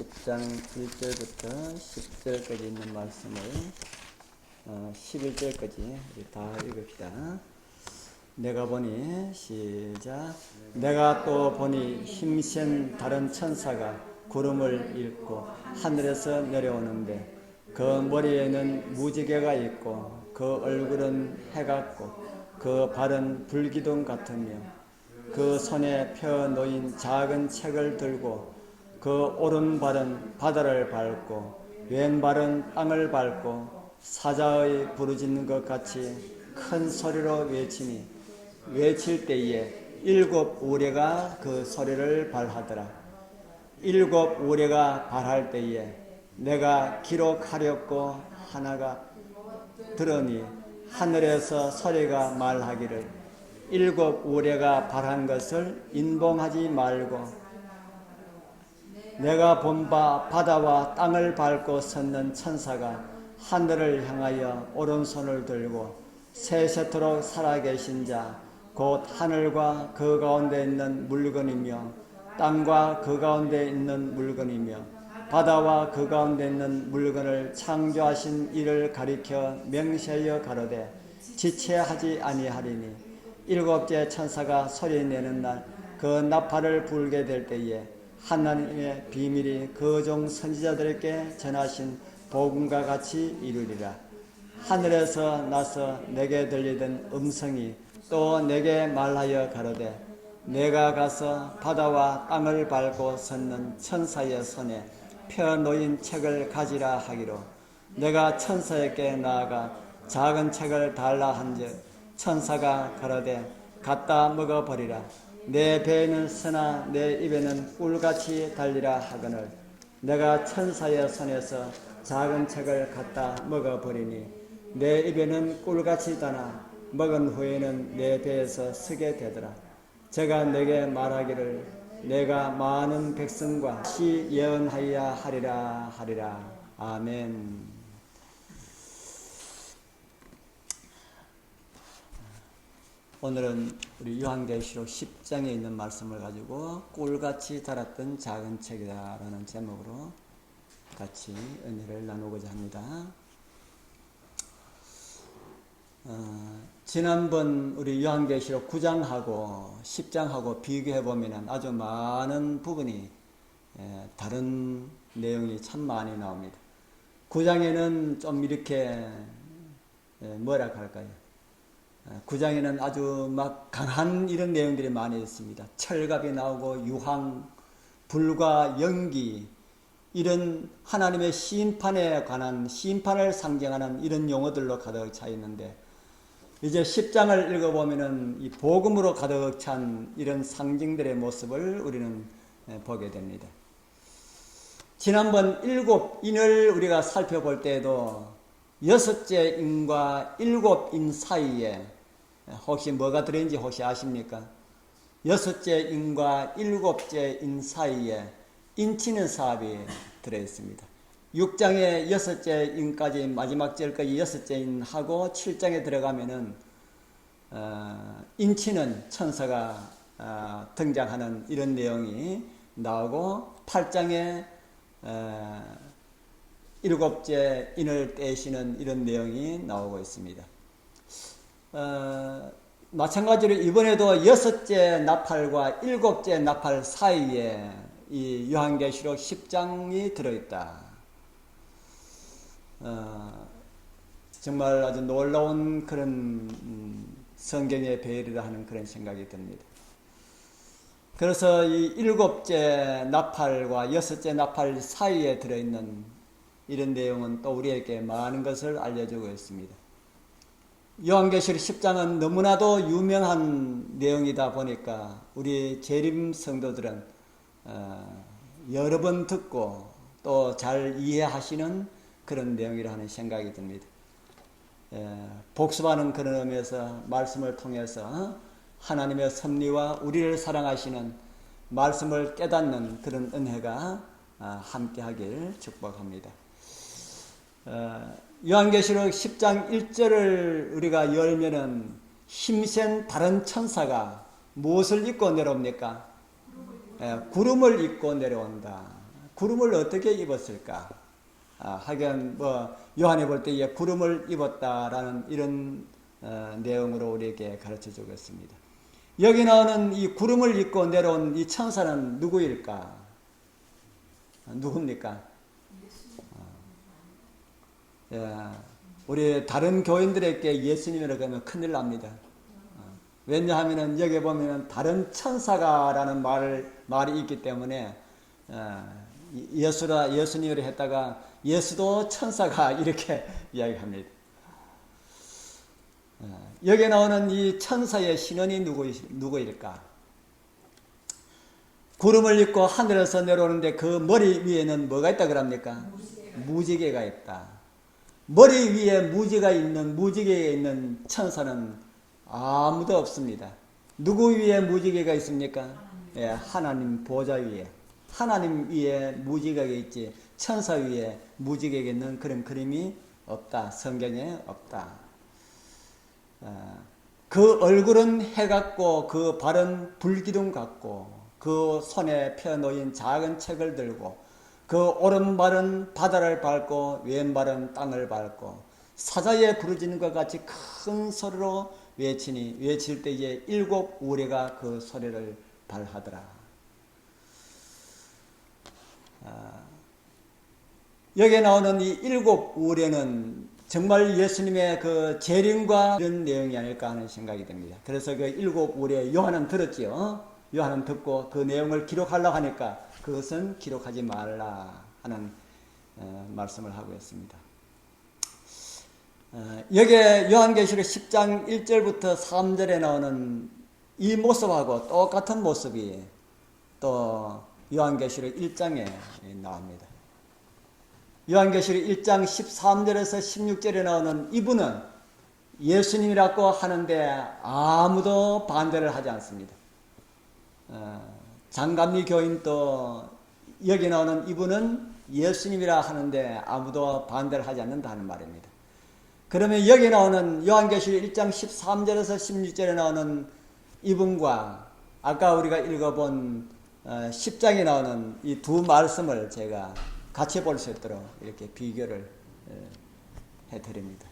10장 1절부터 10절까지 있는 말씀을 11절까지 우리 다 읽읍시다. 내가 보니 시작. 내가 또 보니 힘센 다른 천사가 구름을 싣고 하늘에서 내려오는데 그 머리에는 무지개가 있고 그 얼굴은 해 같고 그 발은 불기둥 같으며 그 손에 펴 놓인 작은 책을 들고 그 오른발은 바다를 밟고 왼발은 땅을 밟고 사자의 부르짖는 것 같이 큰 소리로 외치니 외칠 때에 7 우레가 그 소리를 발하더라. 7 우레가 발할 때에 내가 기록하렵고 하나가 들으니 하늘에서 소리가 말하기를 7 우레가 발한 것을 인봉하지 말고 내가 본 바 바다와 땅을 밟고 섰는 천사가 하늘을 향하여 오른손을 들고 세세토록 살아계신 자 곧 하늘과 그 가운데 있는 물건이며 땅과 그 가운데 있는 물건이며 바다와 그 가운데 있는 물건을 창조하신 이를 가리켜 명시하여 가로되 지체하지 아니하리니 7째 천사가 소리내는 날 그 나팔을 불게 될 때에 하나님의 비밀이 그 종 선지자들에게 전하신 복음과 같이 이루리라. 하늘에서 나서 내게 들리던 음성이 또 내게 말하여 가로되 내가 가서 바다와 땅을 밟고 섰는 천사의 손에 펴 놓인 책을 가지라 하기로 내가 천사에게 나아가 작은 책을 달라 한즉 천사가 가로되 갖다 먹어버리라. 내 배에는 쓰나 내 입에는 꿀같이 달리라 하거늘 내가 천사의 손에서 작은 책을 갖다 먹어버리니 내 입에는 꿀같이 다나 먹은 후에는 내 배에서 쓰게 되더라. 제가 내게 말하기를 내가 많은 백성과 시 예언하여야 하리라. 아멘. 오늘은 우리 요한계시록 10장에 있는 말씀을 가지고 꿀같이 달았던 작은 책이다라는 제목으로 같이 은혜를 나누고자 합니다. 지난번 우리 요한계시록 9장하고 10장하고 비교해보면 아주 많은 부분이 다른 내용이 참 많이 나옵니다. 9장에는 좀 이렇게 뭐라 할까요? 9장에는 아주 막 강한 이런 내용들이 많이 있습니다. 철갑이 나오고 유황, 불과 연기 이런 하나님의 심판에 관한 심판을 상징하는 이런 용어들로 가득 차 있는데 이제 10장을 읽어보면은 이 복음으로 가득 찬 이런 상징들의 모습을 우리는 보게 됩니다. 지난번 7인을 우리가 살펴볼 때에도 6째 인과 7인 사이에 혹시 뭐가 들어있는지 혹시 아십니까? 6째 인과 7째 인 사이에 인치는 사업이 들어있습니다. 6장에 6째 인까지 마지막 절까지 6째 인하고 7장에 들어가면은 인치는 천사가 등장하는 이런 내용이 나오고 8장에 7째 인을 떼시는 이런 내용이 나오고 있습니다. 마찬가지로 이번에도 6째 나팔과 7째 나팔 사이에 이 요한계시록 10장이 들어있다. 정말 아주 놀라운 그런 성경의 배열이라 하는 그런 생각이 듭니다. 그래서 이 7째 나팔과 6째 나팔 사이에 들어있는 이런 내용은 또 우리에게 많은 것을 알려주고 있습니다. 요한계시록 10장은 너무나도 유명한 내용이다 보니까 우리 재림 성도들은 여러 번 듣고 또 잘 이해하시는 그런 내용이라 하는 생각이 듭니다. 복습하는 그런 의미에서 말씀을 통해서 하나님의 섭리와 우리를 사랑하시는 말씀을 깨닫는 그런 은혜가 함께하길 축복합니다. 요한계시록 10장 1절을 우리가 열면은 힘센 다른 천사가 무엇을 입고 내려옵니까? 구름을 입고 내려온다. 구름을 어떻게 입었을까? 하긴 뭐 요한이 볼 때에 구름을 입었다라는 이런 내용으로 우리에게 가르쳐 주고 있습니다. 여기 나오는 이 구름을 입고 내려온 이 천사는 누구일까? 누굽니까? 우리 다른 교인들에게 예수님이라고 하면 큰일 납니다. 왜냐하면 여기 보면 다른 천사가라는 말이 있기 때문에 예수님을 했다가 예수도 천사가 이렇게 이야기합니다. 여기 나오는 이 천사의 신원이 누구일까? 구름을 입고 하늘에서 내려오는데 그 머리 위에는 뭐가 있다 그럽니까? 무지개가 있다. 머리 위에 무지개에 있는 천사는 아무도 없습니다. 누구 위에 무지개가 있습니까? 하나님 보좌 위에. 하나님 위에 무지개가 있지 천사 위에 무지개가 있는 그런 그림이 없다. 성경에 없다. 그 얼굴은 해 같고 그 발은 불기둥 같고 그 손에 펴놓인 작은 책을 들고 그 오른발은 바다를 밟고 왼발은 땅을 밟고 사자에 부르짖는 것 같이 큰 소리로 외칠 때에 7 우레가 그 소리를 발하더라. 여기에 나오는 이 7 우레는 정말 예수님의 그 재림과 이런 내용이 아닐까 하는 생각이 듭니다. 그래서 그 7 우레 요한은 들었지요. 요한은 듣고 그 내용을 기록하려고 하니까 그것은 기록하지 말라 하는 말씀을 하고 있습니다. 여기에 요한계시록 10장 1절부터 3절에 나오는 이 모습하고 똑같은 모습이 또 요한계시록 1장에 나옵니다. 요한계시록 1장 13절에서 16절에 나오는 이분은 예수님이라고 하는데 아무도 반대를 하지 않습니다. 장감리 교인도 여기 나오는 이분은 예수님이라 하는데 아무도 반대를 하지 않는다는 말입니다. 그러면 여기 나오는 요한계시록 1장 13절에서 16절에 나오는 이분과 아까 우리가 읽어본 10장에 나오는 이 두 말씀을 제가 같이 볼 수 있도록 이렇게 비교를 해드립니다.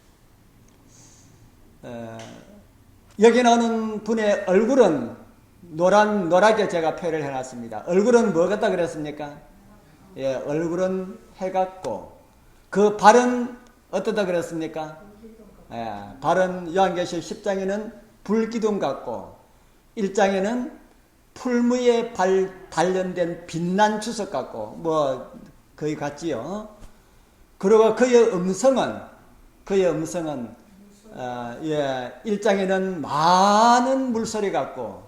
여기 나오는 분의 얼굴은 노랗게 제가 표현을 해놨습니다. 얼굴은 뭐 같다 그랬습니까? 얼굴은 해 같고 그 발은 어떠다 그랬습니까? 발은 요한계시록 10장에는 불기둥 같고 1장에는 풀무에 단련된 빛난 주석 같고 뭐 거의 같지요. 그리고 그의 음성은 1장에는 많은 물소리 같고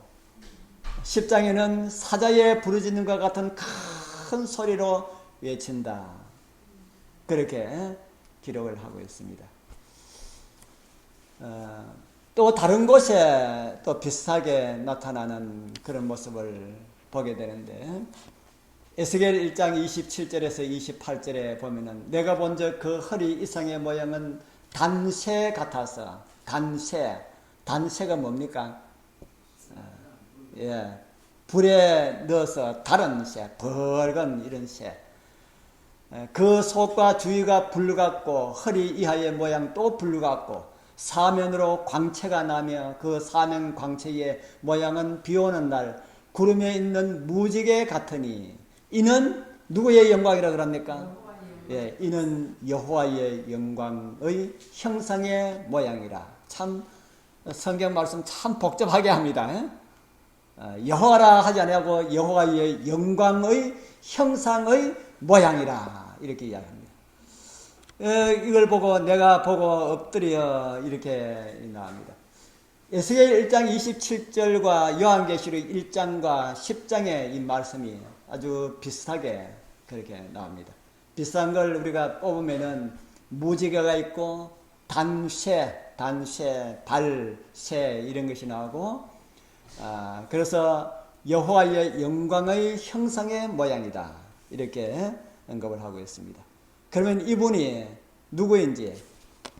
10장에는 사자에 부르짖는 것 같은 큰 소리로 외친다. 그렇게 기록을 하고 있습니다. 또 다른 곳에 또 비슷하게 나타나는 그런 모습을 보게 되는데 에스겔 1장 27절에서 28절에 보면은 내가 본 적 그 허리 이상의 모양은 단새 같아서 단새가 뭡니까? 불에 넣어서 다른 새, 붉은 이런 새. 그 속과 주위가 불 같고 허리 이하의 모양 또 불 같고 사면으로 광채가 나며 그 사면 광채의 모양은 비오는 날 구름에 있는 무지개 같으니 이는 누구의 영광이라 그럽니까? 이는 여호와의 영광의 형상의 모양이라. 참 성경 말씀 참 복잡하게 합니다. 여호와라 하지 아니하고 여호와의 영광의 형상의 모양이라 이렇게 이야기합니다. 이걸 보고 내가 보고 엎드려 이렇게 나옵니다. 에스겔 1장 27절과 요한계시록 1장과 10장의 이 말씀이 아주 비슷하게 그렇게 나옵니다. 비슷한 걸 우리가 뽑으면은 무지개가 있고 단새, 발새 이런 것이 나오고 그래서 여호와의 영광의 형상의 모양이다. 이렇게 언급을 하고 있습니다. 그러면 이분이 누구인지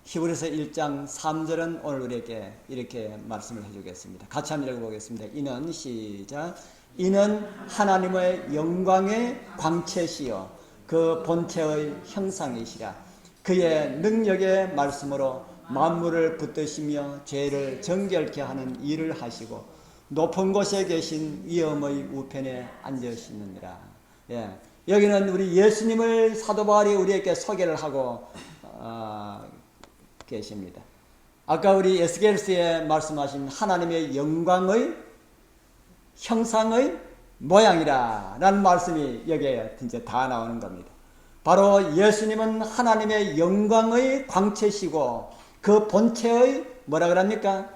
히브리서 1장 3절은 오늘 우리에게 이렇게 말씀을 해주겠습니다. 같이 한번 읽어보겠습니다. 이는 시작 이는 하나님의 영광의 광채시요 그 본체의 형상이시라. 그의 능력의 말씀으로 만물을 붙드시며 죄를 정결케 하는 일을 하시고 높은 곳에 계신 위엄의 우편에 앉으시느니라. 예. 여기는 우리 예수님을 사도 바울이 우리에게 소개를 하고 계십니다. 아까 우리 에스겔서에 말씀하신 하나님의 영광의 형상의 모양이라 라는 말씀이 여기에 이제 다 나오는 겁니다. 바로 예수님은 하나님의 영광의 광채시고 그 본체의 뭐라 그럽니까?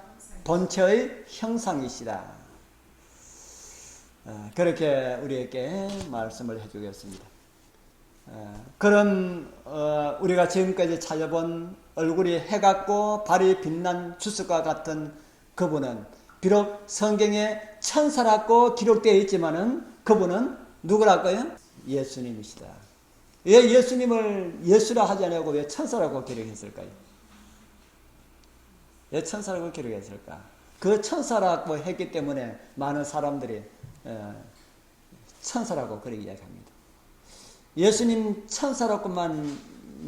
본체의 형상이시다. 그렇게 우리에게 말씀을 해주겠습니다. 그런 우리가 지금까지 찾아본 얼굴이 해같고 발이 빛난 주석과 같은 그분은 비록 성경에 천사라고 기록되어 있지만은 그분은 누구랄까요? 예수님이시다. 왜 예수님을 예수라 하지 않냐고 왜 천사라고 기록했을까요? 왜 천사라고 기록했을까? 그 천사라고 했기 때문에 많은 사람들이 천사라고 그렇게 이야기합니다. 예수님 천사라고만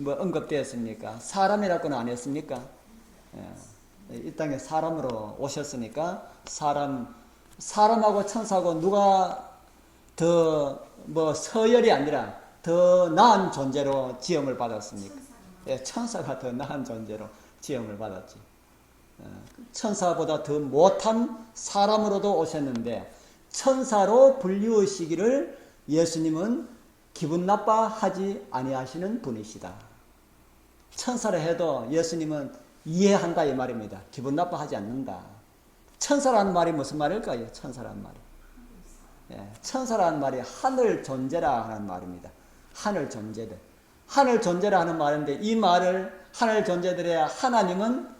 언급되었습니까? 사람이라고는 안 했습니까? 이 땅에 사람으로 오셨으니까 사람하고 천사하고 누가 더 서열이 아니라 더 나은 존재로 지음을 받았습니까? 천사가 더 나은 존재로 지음을 받았지. 천사보다 더 못한 사람으로도 오셨는데 천사로 불리우시기를 예수님은 기분 나빠하지 아니하시는 분이시다. 천사라 해도 예수님은 이해한다 이 말입니다. 기분 나빠하지 않는다. 천사라는 말이 무슨 말일까요? 천사라는 말이. 천사라는 말이 하늘 존재라 하는 말입니다. 하늘 존재들. 하늘 존재라 하는 말인데 이 말을 하늘 존재들의 하나님은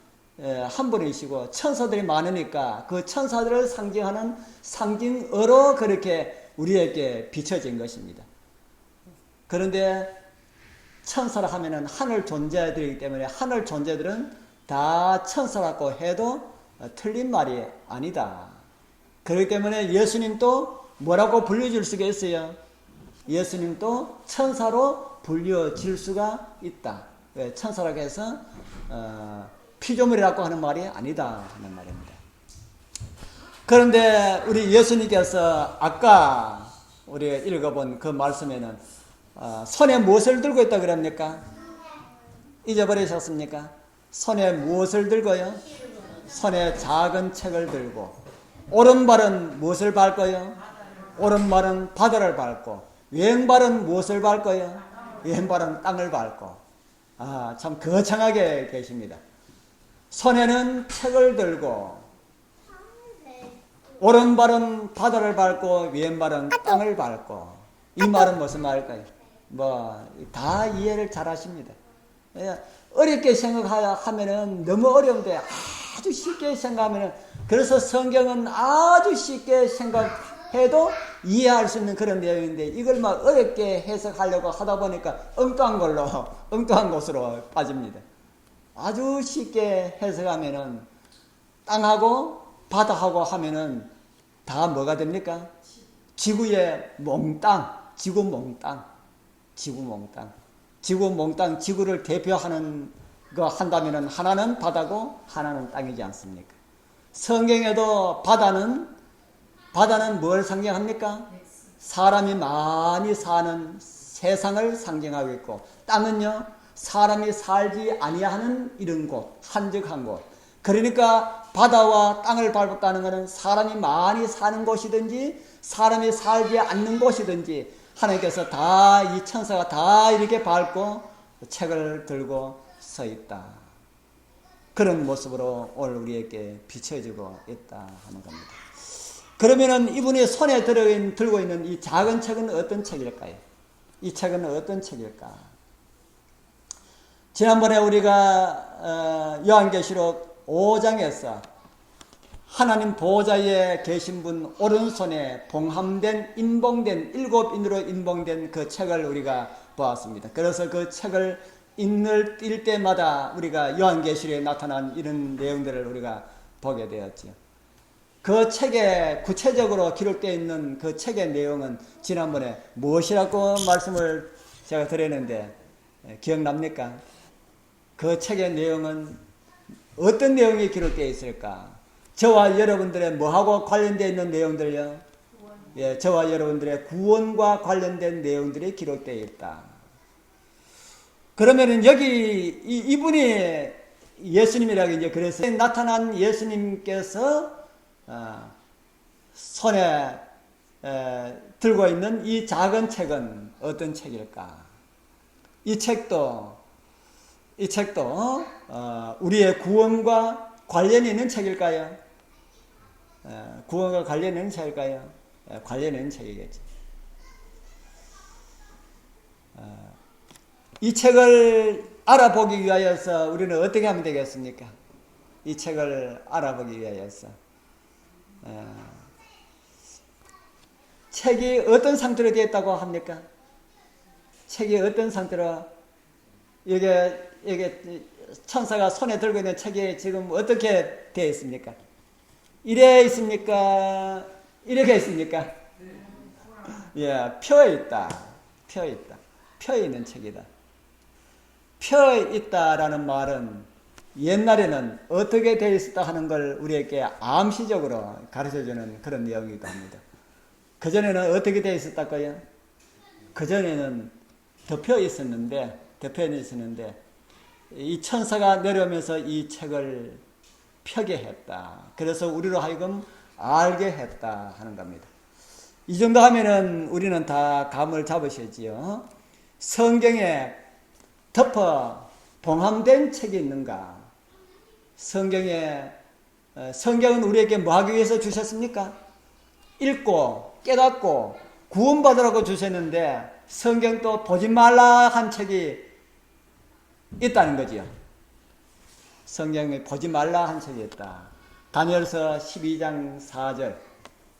한 분이시고 천사들이 많으니까 그 천사들을 상징하는 상징어로 그렇게 우리에게 비춰진 것입니다. 그런데 천사라 하면은 하늘 존재들이기 때문에 하늘 존재들은 다 천사라고 해도 틀린 말이 아니다. 그렇기 때문에 예수님도 뭐라고 불려질 수가 있어요? 예수님도 천사로 불려질 수가 있다. 왜? 천사라고 해서 피조물이라고 하는 말이 아니다 하는 말입니다. 그런데 우리 예수님께서 아까 우리가 읽어본 그 말씀에는 손에 무엇을 들고 있다 그럽니까? 잊어버리셨습니까? 손에 무엇을 들고요? 손에 작은 책을 들고 오른발은 무엇을 밟고요? 오른발은 바다를 밟고 왼발은 무엇을 밟고요? 왼발은 땅을 밟고 참 거창하게 계십니다. 손에는 책을 들고 오른발은 바다를 밟고 왼발은 땅을 밟고 이 말은 무슨 말일까요? 다 이해를 잘 하십니다. 어렵게 생각하면은 너무 어려운데 아주 쉽게 생각하면은 그래서 성경은 아주 쉽게 생각해도 이해할 수 있는 그런 내용인데 이걸 막 어렵게 해석하려고 하다 보니까 엉뚱한 곳으로 빠집니다. 아주 쉽게 해석하면은 땅하고 바다하고 하면은 다 뭐가 됩니까? 지구의 몽땅, 지구 몽땅. 지구를 대표하는 거 한다면은 하나는 바다고 하나는 땅이지 않습니까? 성경에도 바다는 뭘 상징합니까? 사람이 많이 사는 세상을 상징하고 있고 땅은요 사람이 살지 아니하는 이런 곳, 한적한 곳. 그러니까 바다와 땅을 밟았다는 것은 사람이 많이 사는 곳이든지 사람이 살지 않는 곳이든지 하나님께서 다 이 천사가 다 이렇게 밟고 책을 들고 서 있다. 그런 모습으로 오늘 우리에게 비춰지고 있다 하는 겁니다. 그러면은 이분이 손에 들고 있는 이 작은 책은 어떤 책일까요? 이 책은 어떤 책일까? 지난번에 우리가 요한계시록 5장에서 하나님 보좌에 계신 분 오른손에 봉함된 인봉된 7인으로 인봉된 그 책을 우리가 보았습니다. 그래서 그 책을 읽을 때마다 우리가 요한계시록에 나타난 이런 내용들을 우리가 보게 되었죠. 그 책에 구체적으로 기록되어 있는 그 책의 내용은 지난번에 무엇이라고 말씀을 제가 드렸는데 기억납니까? 그 책의 내용은 어떤 내용이 기록되어 있을까? 저와 여러분들의 뭐하고 관련되어 있는 내용들요? 예, 저와 여러분들의 구원과 관련된 내용들이 기록되어 있다. 그러면은 여기 이분이 예수님이라고 이제 그래서 나타난 예수님께서 손에 들고 있는 이 작은 책은 어떤 책일까? 이 책도 우리의 구원과 관련이 있는 책일까요? 구원과 관련이 있는 책일까요? 관련이 있는 책이겠지. 이 책을 알아보기 위하여서 우리는 어떻게 하면 되겠습니까? 이 책을 알아보기 위하여서 책이 어떤 상태로 되어 있다고 합니까? 책이 어떤 상태로 이게 천사가 손에 들고 있는 책이 지금 어떻게 되어 있습니까? 이래 있습니까? 이렇게 있습니까? 예, 펴 있다. 펴 있는 책이다. 펴 있다라는 말은 옛날에는 어떻게 되어 있었다 하는 걸 우리에게 암시적으로 가르쳐주는 그런 내용이기도 합니다. 그전에는 어떻게 되어 있었다고요? 그전에는 덮여 있었는데 이 천사가 내려오면서 이 책을 펴게 했다. 그래서 우리로 하여금 알게 했다 하는 겁니다. 이 정도 하면은 우리는 다 감을 잡으시지요. 성경에 덮어 봉함된 책이 있는가? 성경은 우리에게 뭐 하기 위해서 주셨습니까? 읽고 깨닫고 구원받으라고 주셨는데 성경도 보지 말라 한 책이 있다는 거지요. 성경에 보지 말라 한 책이 있다. 다니엘서 12장 4절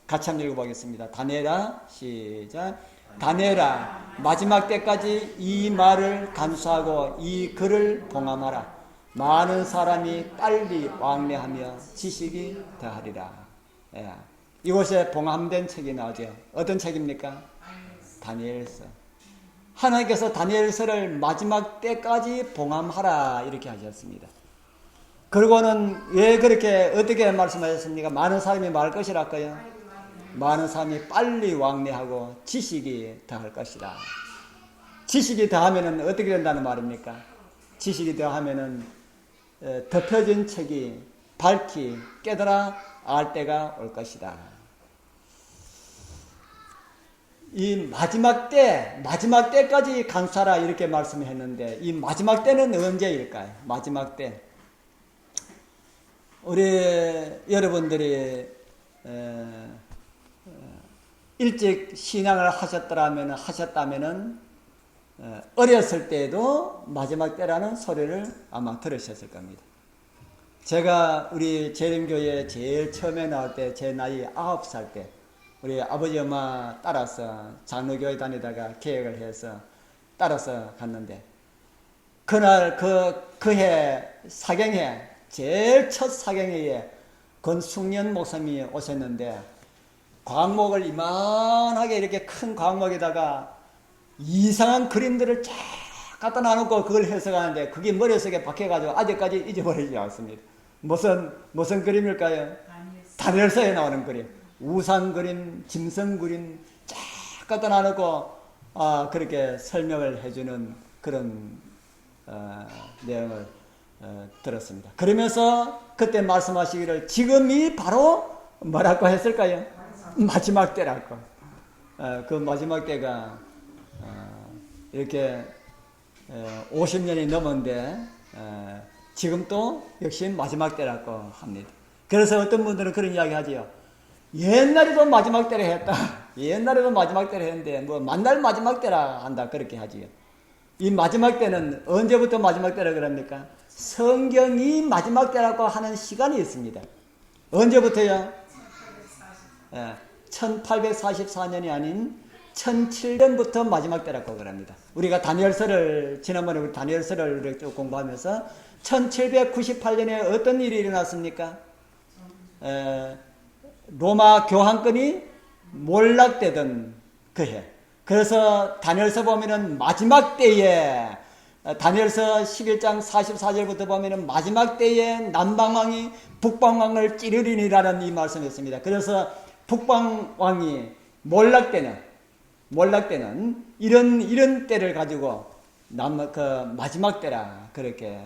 같이 한번 읽어보겠습니다. 다니엘아 시작. 다니엘아 마지막 때까지 이 말을 간수하고 이 글을 봉함하라. 많은 사람이 빨리 왕래하며 지식이 더하리라. 예. 이곳에 봉함된 책이 나오죠. 어떤 책입니까? 다니엘서. 하나님께서 다니엘서를 마지막 때까지 봉함하라 이렇게 하셨습니다. 그리고는 왜 그렇게 어떻게 말씀하셨습니까? 많은 사람이 말할 것이랄까요? 많은 사람이 빨리 왕래하고 지식이 더할 것이다. 지식이 더하면은 어떻게 된다는 말입니까? 지식이 더하면은 덮여진 책이 밝히 깨달아 알 때가 올 것이다. 이 마지막 때까지 간수하라 이렇게 말씀했는데 이 마지막 때는 언제일까요? 마지막 때. 우리 여러분들이 일찍 신앙을 하셨다면은 어렸을 때에도 마지막 때라는 소리를 아마 들으셨을 겁니다. 제가 우리 재림교회 제일 처음에 나올 때 제 나이 9살 때 우리 아버지 엄마 따라서 장로교회 다니다가 계획을 해서 따라서 갔는데 그날 그해 사경회 제일 첫 사경회에 권숙년 목사님이 오셨는데 광목을 이만하게 이렇게 큰 광목에다가 이상한 그림들을 쫙 갖다 놔놓고 그걸 해석하는데 그게 머릿속에 박혀가지고 아직까지 잊어버리지 않습니다. 무슨 그림일까요? 다니엘서에 나오는 그림. 우상 그림, 짐승 그림 쫙 갖다 놔놓고 그렇게 설명을 해주는 그런 내용을 들었습니다. 그러면서 그때 말씀하시기를 지금이 바로 뭐라고 했을까요? 마지막 때라고. 그 마지막 때가 이렇게 50년이 넘었는데 지금 또 역시 마지막 때라고 합니다. 그래서 어떤 분들은 그런 이야기 하지요. 옛날에도 마지막 때를 했다. 옛날에도 마지막 때를 했는데 뭐 만날 마지막 때라 한다 그렇게 하지요. 이 마지막 때는 언제부터 마지막 때라 그럽니까? 성경이 마지막 때라고 하는 시간이 있습니다. 언제부터요? 1844년이 아닌 1700년부터 마지막 때라고 그럽니다. 우리가 다니엘서를 지난번에 우리 다니엘서를 쭉 공부하면서 1798년에 어떤 일이 일어났습니까? 로마 교황권이 몰락되던 그 해. 그래서 다니엘서 보면은 마지막 때에 다니엘서 11장 44절부터 보면은 마지막 때에 남방왕이 북방왕을 찌르리니라는 이 말씀이 있습니다. 그래서 북방왕이 몰락되는 이런 때를 가지고 마지막 때라 그렇게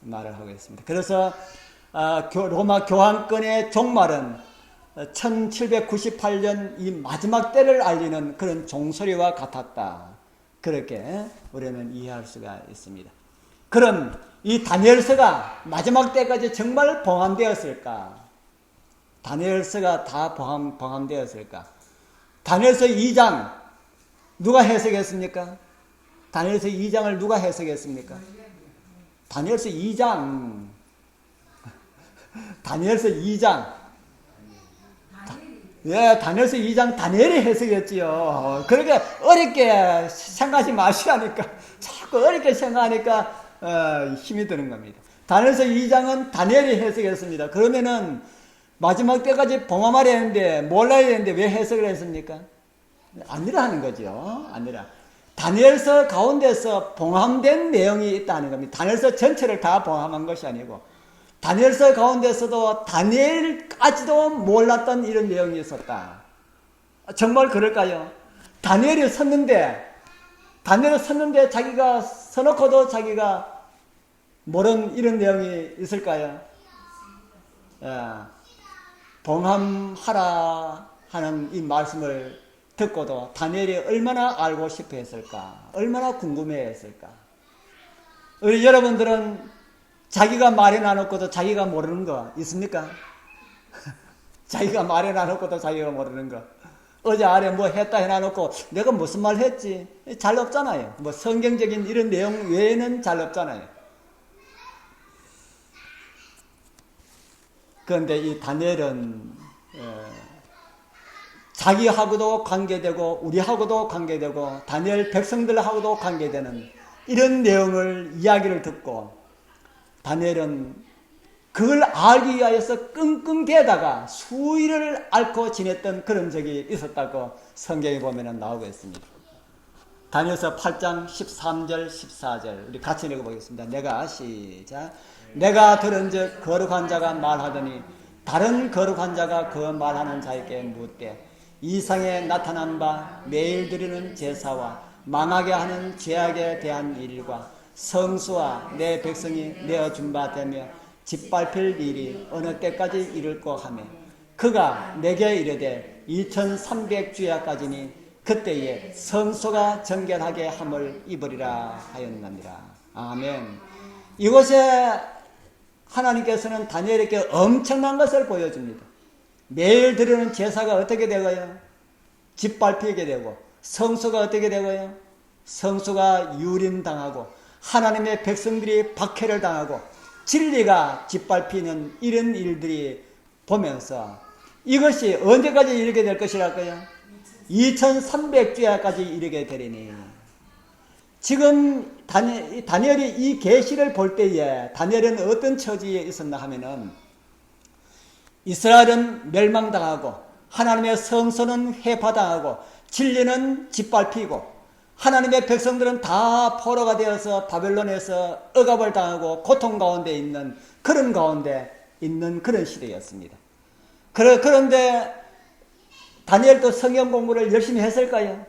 말을 하고 있습니다. 그래서 로마 교황권의 종말은 1798년 이 마지막 때를 알리는 그런 종소리와 같았다. 그렇게 우리는 이해할 수가 있습니다. 그럼 이 다니엘서가 마지막 때까지 정말 봉함되었을까? 다니엘서가 다 봉함되었을까? 다니엘서 2장 누가 해석했습니까? 다니엘서 2장을 누가 해석했습니까? 다니엘서 2장 다니엘서 2장 예, 다니엘서 2장 다니엘이 해석했지요. 그렇게 어렵게 생각하지 마시라니까 자꾸 어렵게 생각하니까 힘이 드는 겁니다. 다니엘서 2장은 다니엘이 해석했습니다. 그러면은 마지막 때까지 봉함하려 했는데 몰라야 했는데 왜 해석을 했습니까? 아니라 하는 거죠. 아니라 다니엘서 가운데서 봉함된 내용이 있다는 겁니다. 다니엘서 전체를 다 봉함한 것이 아니고 다니엘서 가운데서도 다니엘까지도 몰랐던 이런 내용이 있었다. 정말 그럴까요? 다니엘이 섰는데 자기가 서놓고도 자기가 모르는 이런 내용이 있을까요? 봉함하라 하는 이 말씀을 듣고도 다니엘이 얼마나 알고 싶어 했을까? 얼마나 궁금해 했을까? 우리 여러분들은 자기가 말해 놔놓고도 자기가 모르는 거 있습니까? 자기가 말해 놔놓고도 자기가 모르는 거. 어제 아래 뭐 했다 해놔놓고 내가 무슨 말 했지? 잘 없잖아요. 뭐 성경적인 이런 내용 외에는 잘 없잖아요. 그런데 이 다니엘은 자기하고도 관계되고 우리하고도 관계되고 다니엘 백성들하고도 관계되는 이런 내용을 이야기를 듣고 다니엘은 그걸 알기 위하여서 끙끙대다가 수일을 앓고 지냈던 그런 적이 있었다고 성경에 보면 나오고 있습니다. 다니엘서 8장 13절 14절 우리 같이 읽어보겠습니다. 내가 들은즉 거룩한 자가 말하더니 다른 거룩한 자가 그 말하는 자에게 묻되 이상에 나타난 바 매일 드리는 제사와 망하게 하는 죄악에 대한 일과 성수와 내 백성이 내어준 바 되며 짓밟힐 일이 어느 때까지 이를꼬 하며 그가 내게 이르되 2300주야까지니 그때에 성소가 정결하게 함을 입으리라 하였느니라. 아멘. 이곳에 하나님께서는 다니엘에게 엄청난 것을 보여줍니다. 매일 드리는 제사가 어떻게 되고요? 짓밟히게 되고 성소가 어떻게 되고요? 성소가 유린당하고 하나님의 백성들이 박해를 당하고 진리가 짓밟히는 이런 일들이 보면서 이것이 언제까지 이르게 될 것이랄까요? 2300주야까지 이르게 되리니 지금 다니엘이 이 계시를 볼 때에 다니엘은 어떤 처지에 있었나 하면은 이스라엘은 멸망당하고 하나님의 성소는 회파당하고 진리는 짓밟히고 하나님의 백성들은 다 포로가 되어서 바벨론에서 억압을 당하고 고통 가운데 있는 그런 시대였습니다. 그런데 다니엘도 성경 공부를 열심히 했을까요?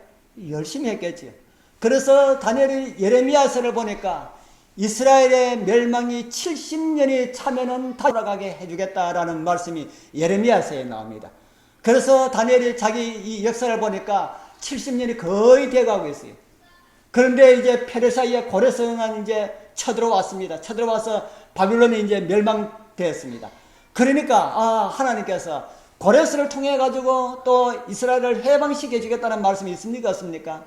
열심히 했겠지요. 그래서 다니엘이 예레미야서를 보니까 이스라엘의 멸망이 70년이 차면은 돌아가게 해주겠다라는 말씀이 예레미야서에 나옵니다. 그래서 다니엘이 자기 이 역사를 보니까 70년이 거의 돼가고 있어요. 그런데 이제 페르시아의 고레스가 이제 쳐들어왔습니다. 쳐들어와서 바빌론이 이제 멸망되었습니다. 그러니까 하나님께서 고레스를 통해 가지고 또 이스라엘을 해방시켜 주겠다는 말씀이 있습니까? 없습니까?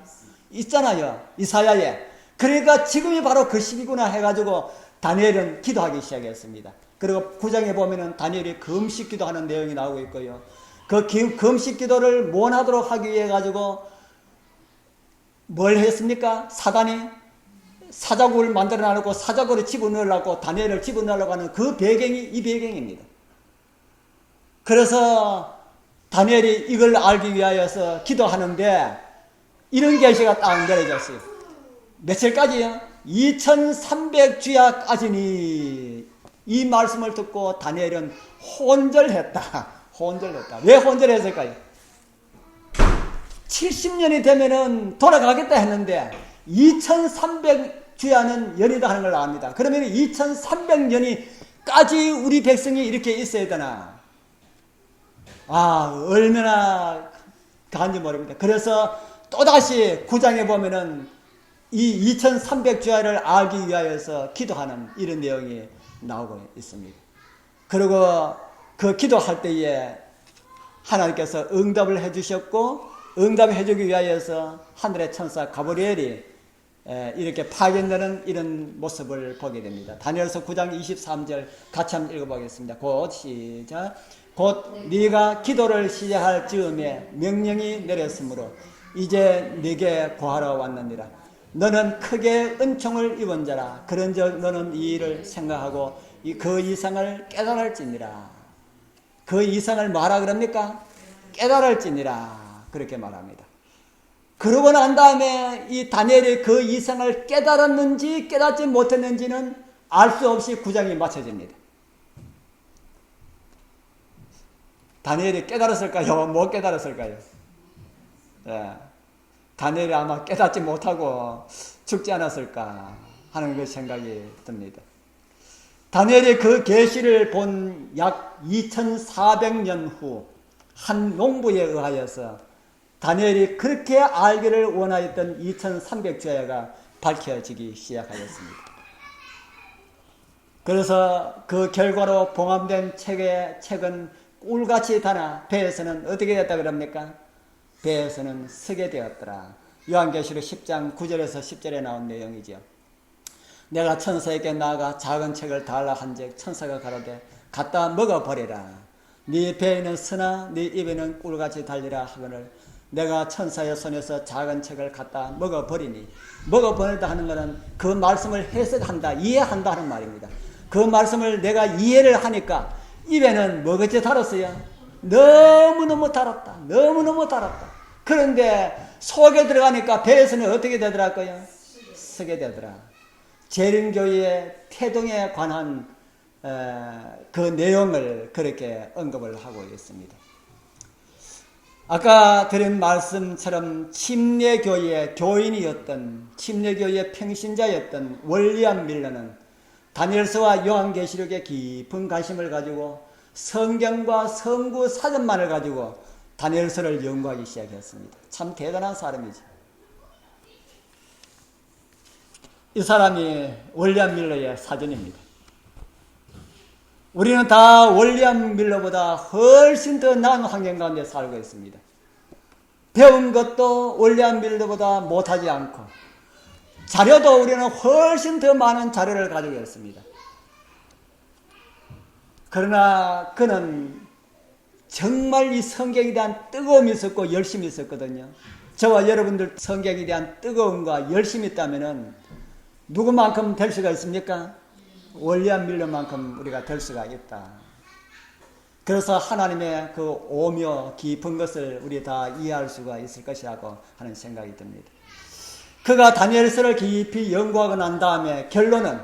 있잖아요. 이사야에. 그러니까 지금이 바로 그 시기구나 해가지고 다니엘은 기도하기 시작했습니다. 그리고 9장에 보면은 다니엘이 금식 기도하는 내용이 나오고 있고요. 그 금식 기도를 원하도록 하기 위해 가지고 뭘 했습니까? 사단이 사자굴을 만들어 놔놓고 사자굴에 집어넣으려고 다니엘을 집어넣으려고 하는 그 배경이 이 배경입니다. 그래서 다니엘이 이걸 알기 위하여서 기도하는데 이런 계시가 딱 내려졌어요. 며칠까지요? 2300주야까지니. 이 말씀을 듣고 다니엘은 혼절했다. 혼절했다. 왜 혼절했을까요? 70년이 되면은 돌아가겠다 했는데 2300주야는 연이다 하는 걸 압니다. 그러면 2300년이까지 우리 백성이 이렇게 있어야 되나? 얼마나 간지 모릅니다. 그래서 또다시 9장에 보면은 이 2300주야를 알기 위하여서 기도하는 이런 내용이 나오고 있습니다. 그리고 그 기도할 때에 하나님께서 응답을 해주셨고, 응답해 주기 위하여서 하늘의 천사 가브리엘이 이렇게 파견되는 이런 모습을 보게 됩니다. 다니엘서 9장 23절 같이 한번 읽어보겠습니다. 곧 시작. 곧 네가 기도를 시작할 즈음에 명령이 내렸으므로 이제 네게 구하러 왔느니라. 너는 크게 은총을 입은 자라. 그런즉 너는 이 일을 생각하고 그 이상을 깨달을지니라. 그 이상을 뭐하라 그럽니까? 깨달을지니라. 그렇게 말합니다. 그러고 난 다음에 이 다니엘이 그 이상을 깨달았는지 깨닫지 못했는지는 알 수 없이 9장이 맞춰집니다. 다니엘이 깨달았을까요? 못 깨달았을까요? 다니엘이 아마 깨닫지 못하고 죽지 않았을까 하는 그 생각이 듭니다. 다니엘이 그 계시를 본 약 2400년 후 한 농부에 의하여서 다니엘이 그렇게 알기를 원하였던 2300주야가 밝혀지기 시작하였습니다. 그래서 그 결과로 봉함된 책은 꿀같이 달아 배에서는 어떻게 됐다 그럽니까? 배에서는 쓰게 되었더라. 요한계시록 10장 9절에서 10절에 나온 내용이죠. 내가 천사에게 나아가 작은 책을 달라 한즉 천사가 가로되 갖다 먹어버리라. 네 배에는 쓰나 네 입에는 꿀같이 달리라 하거늘 내가 천사의 손에서 작은 책을 갖다 먹어버리니, 먹어버리다 하는 것은 그 말씀을 해석한다, 이해한다 하는 말입니다. 그 말씀을 내가 이해를 하니까 입에는 뭐같이 달았어요? 너무너무 달았다. 너무너무 달았다. 그런데 속에 들어가니까 배에서는 어떻게 되더라고요? 쓰게 되더라. 재림교회의 태동에 관한 그 내용을 그렇게 언급을 하고 있습니다. 아까 드린 말씀처럼 침례교회의 교인이었던, 침례교회의 평신자였던 월리엄 밀러는 다니엘서와 요한계시록에 깊은 관심을 가지고 성경과 성구 사전만을 가지고 다니엘서를 연구하기 시작했습니다. 참 대단한 사람이죠. 이 사람이 월리엄 밀러의 사전입니다. 우리는 다 월리엄 밀러보다 훨씬 더 나은 환경 가운데 살고 있습니다. 배운 것도 월리엄 밀러보다 못하지 않고 자료도 우리는 훨씬 더 많은 자료를 가지고 있습니다. 그러나 그는 정말 이 성경에 대한 뜨거움이 있었고 열심이 있었거든요. 저와 여러분들 성경에 대한 뜨거움과 열심이 있다면 누구만큼 될 수가 있습니까? 월리엄 밀러만큼 우리가 될 수가 있다. 그래서 하나님의 그 오묘 깊은 것을 우리 다 이해할 수가 있을 것이라고 하는 생각이 듭니다. 그가 다니엘서를 깊이 연구하고 난 다음에 결론은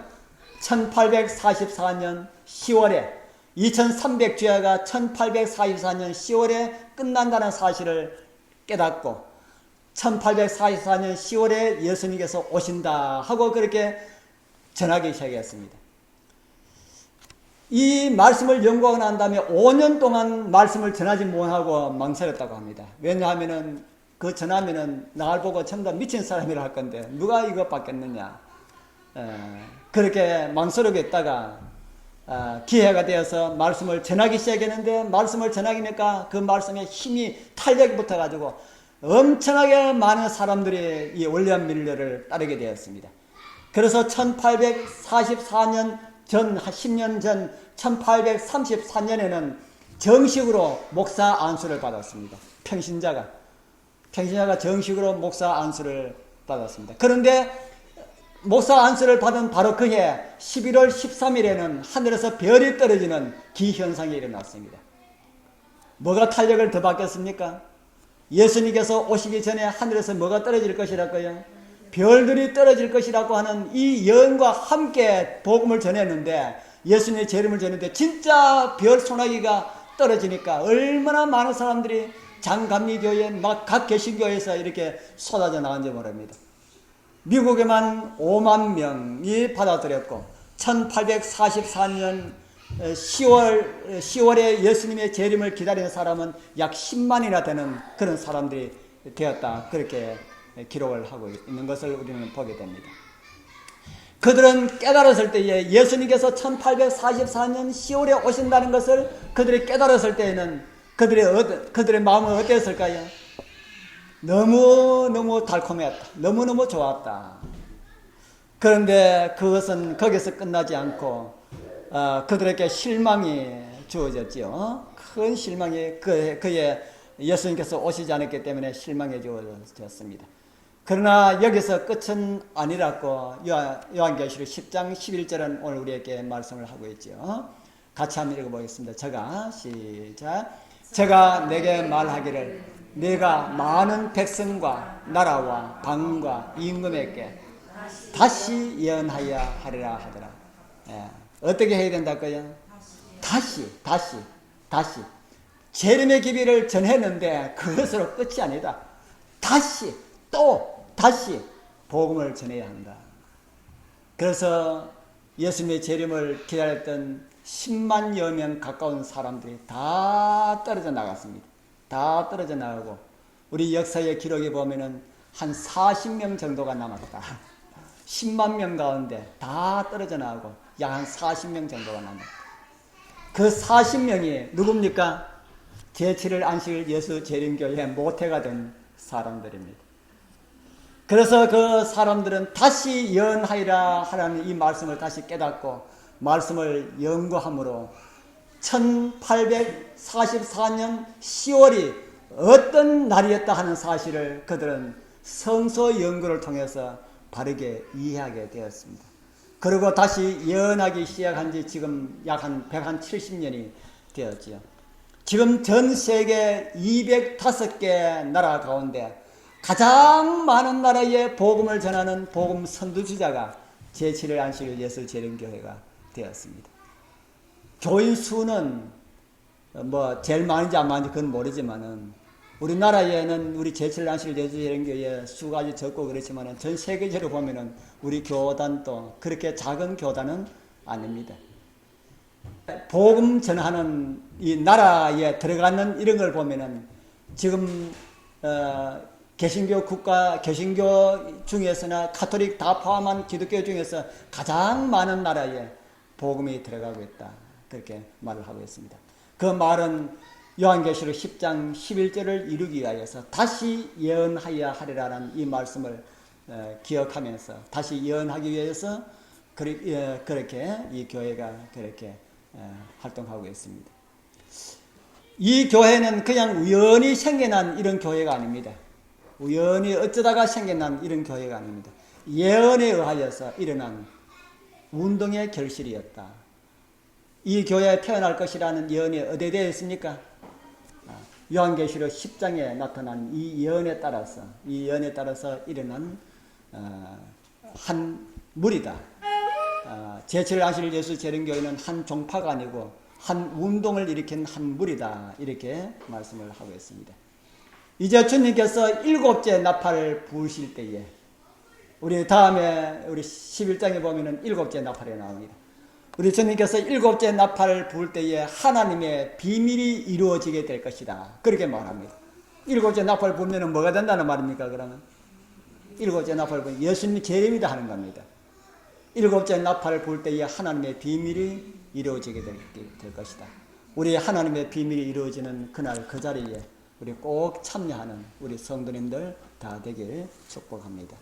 1844년 10월에 2300주야가 1844년 10월에 끝난다는 사실을 깨닫고 1844년 10월에 예수님께서 오신다 하고 그렇게 전하기 시작했습니다. 이 말씀을 연구하고 난 다음에 5년 동안 말씀을 전하지 못하고 망설였다고 합니다. 왜냐하면은 그 전하면은 나를 보고 전부 다 미친 사람이라 할 건데 누가 이거 받겠느냐. 그렇게 망설이고 있다가 기회가 되어서 말씀을 전하기 시작했는데 말씀을 전하기니까 그 말씀에 힘이 탄력이 붙어가지고 엄청나게 많은 사람들이 이 월리엄 밀러를 따르게 되었습니다. 그래서 1844년 전, 10년 전 1834년에는 정식으로 목사 안수를 받았습니다. 평신자가 정식으로 목사 안수를 받았습니다. 그런데 목사 안수를 받은 바로 그해 11월 13일에는 하늘에서 별이 떨어지는 기현상이 일어났습니다. 뭐가 탄력을 더 받겠습니까? 예수님께서 오시기 전에 하늘에서 뭐가 떨어질 것이라고요? 별들이 떨어질 것이라고 하는 이 예언과 함께 복음을 전했는데, 예수님의 재림을 전했는데 진짜 별 소나기가 떨어지니까 얼마나 많은 사람들이 장감리교회 막 각 개신교에서 이렇게 쏟아져 나간지 모릅니다. 미국에만 5만 명이 받아들였고 1844년 10월에 예수님의 재림을 기다리는 사람은 약 10만이나 되는 그런 사람들이 되었다. 그렇게 기록을 하고 있는 것을 우리는 보게 됩니다. 그들은 깨달았을 때에 예수님께서 1844년 10월에 오신다는 것을 그들이 깨달았을 때에는 그들의 마음은 어땠을까요? 너무너무 달콤했다. 너무너무 좋았다. 그런데 그것은 거기서 끝나지 않고 그들에게 실망이 주어졌지요. 큰 실망이 그의 예수님께서 오시지 않았기 때문에 실망이 주어졌습니다. 그러나 여기서 끝은 아니라고 요한계시록 10장 11절은 오늘 우리에게 말씀을 하고 있죠. 같이 한번 읽어보겠습니다. 시작. 제가 내게 말하기를 내가 많은 백성과 나라와 방과 임금에게 다시 예언하여 하리라 하더라. 어떻게 해야 된다고요? 다시 재림의 기비를 전했는데 그것으로 끝이 아니다. 다시 복음을 전해야 한다. 그래서 예수님의 재림을 기다렸던 10만여 명 가까운 사람들이 다 떨어져 나갔습니다. 다 떨어져 나가고 우리 역사의 기록에 보면은 한 40명 정도가 남았다. 10만 명 가운데 다 떨어져 나가고 약 한 40명 정도가 남았다. 그 40명이 누굽니까? 제7일 안식일 예수 재림교회 모태가 된 사람들입니다. 그래서 그 사람들은 다시 예언하리라 하라는 이 말씀을 다시 깨닫고 말씀을 연구함으로 1844년 10월이 어떤 날이었다 하는 사실을 그들은 성서 연구를 통해서 바르게 이해하게 되었습니다. 그리고 다시 예언하기 시작한 지 지금 약 한 170년이 되었지요. 지금 전 세계 205개 나라 가운데 가장 많은 나라에 복음을 전하는 복음 선두주자가 제7일 안식일 예수 재림교회가 되었습니다. 교인 수는 제일 많은지 안 많은지 그건 모르지만은 우리나라에는 우리 제7일 안식일 예수 재림교회 수가 아주 적고 그렇지만은 전 세계적으로 보면은 우리 교단도 그렇게 작은 교단은 아닙니다. 복음 전하는 이 나라에 들어가는 이런 걸 보면은 지금 개신교 중에서나 카톨릭 다 포함한 기독교 중에서 가장 많은 나라에 복음이 들어가고 있다. 그렇게 말을 하고 있습니다. 그 말은 요한계시록 10장 11절을 이루기 위하여서 다시 예언하여야 하리라는 이 말씀을 기억하면서 다시 예언하기 위해서 그렇게 이 교회가 그렇게 활동하고 있습니다. 이 교회는 그냥 우연히 생겨난 이런 교회가 아닙니다. 우연히 어쩌다가 생겨난 이런 교회가 아닙니다. 예언에 의하여서 일어난 운동의 결실이었다. 이 교회에 태어날 것이라는 예언이 어디에 되어 있습니까? 요한계시록 10장에 나타난 이 예언에 따라서 일어난 한 무리다. 제7일 안식일 예수 재림교회는 한 종파가 아니고 한 운동을 일으킨 한 무리다. 이렇게 말씀을 하고 있습니다. 이제 주님께서 7째 나팔을 부으실 때에 우리 다음에 우리 11장에 보면은 7째 나팔이 나옵니다. 우리 주님께서 7째 나팔을 부을 때에 하나님의 비밀이 이루어지게 될 것이다. 그렇게 말합니다. 7째 나팔을 불면은 뭐가 된다는 말입니까? 그러면 7째 나팔을 불면 예수님이 재림이다 하는 겁니다. 7째 나팔을 불 때에 하나님의 비밀이 이루어지게 될 것이다. 우리 하나님의 비밀이 이루어지는 그날 그 자리에 우리 꼭 참여하는 우리 성도님들 다 되길 축복합니다.